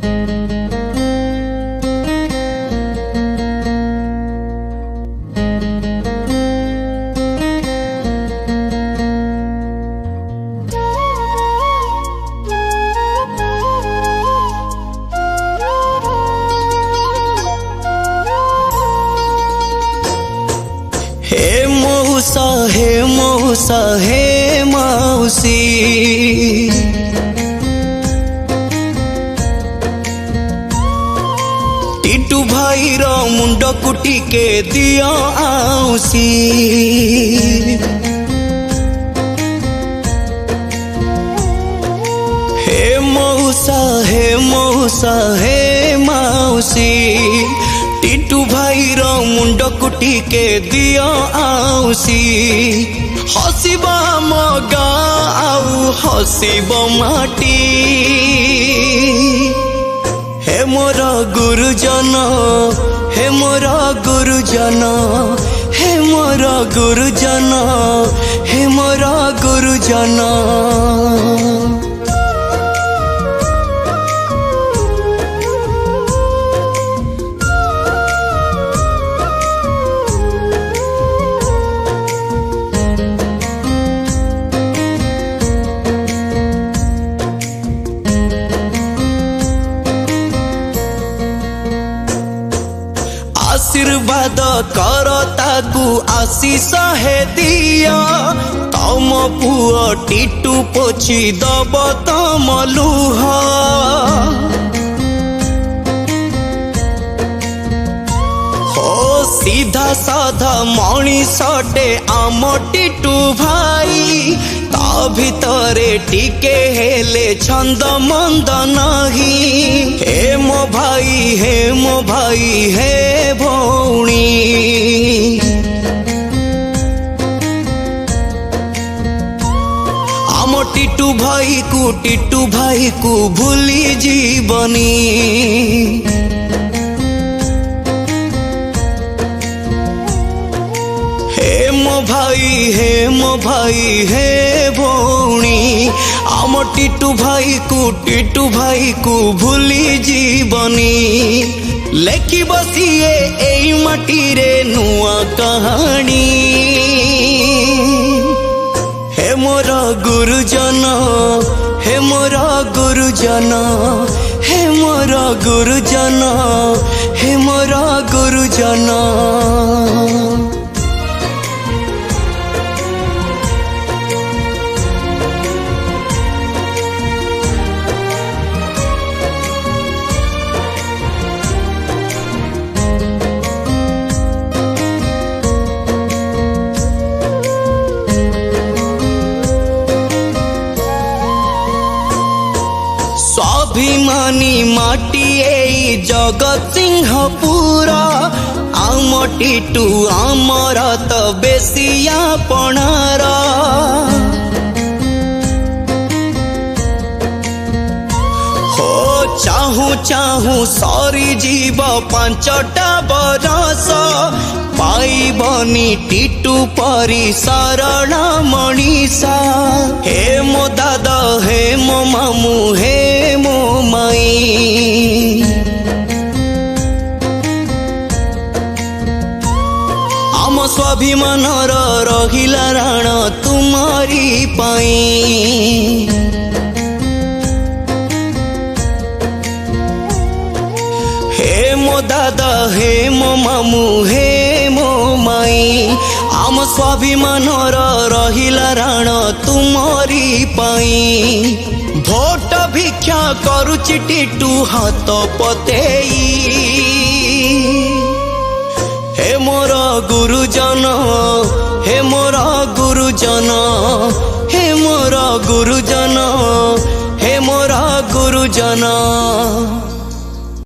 हे मौसा हे मौसी टिटू भाई रो मुंड कुटी के दियो आउसी हे मौसा हे मौसा हे मौसी टिटू भाई रो मुंड कुटी के दियो आउसी हसीबा मगा आउ हसीब माटी हे मोर गुरुजन हे मोर गुरुजन हे मोर गुरुजन हे मोर गुरुजन आशीर्वाद कर ताकू आशीष हे दिया तम पुओ टिटू पोछि दब तम लुह हो सीधा साधा मणिषटे आम टिटू भाई ता भितरे टिके हेले छंद मंद नहीं हे मो भाई हे मो भाई हे भौणी आम टिटू भाई को भूली जीवनी हे मो भाई हे भौणी आम टिटू भाई को भूली जीवनी लेखी बसिए एई माटी रे नुआ कहानी हे मोर गुरुजन हे मोर गुरुजन हे मोर गुरुजन हे मोर गुरुजन स्वाभिमानी माटी एई जगत सिंहपुर आम टिटू आमर तो बेसिया पणार हो चाहू चाहू सरी जीव 5टा बरस पाइबनी टिटू परी सरल मनीषा हे मो दादा हे मो मामू हे मो माई आम स्वाभिमान रहिला राण तुमरी पाई हे मो दादा हे मो मामू हे मो माई आम स्वाभिमान रहिला राण तुमरी पाई भोट भिक्षा करुछि टिटू हाथ पतेई हे मोर गुरुजन हे मोर गुरुजन हे मोर गुरुजन हे मोर गुरुजन।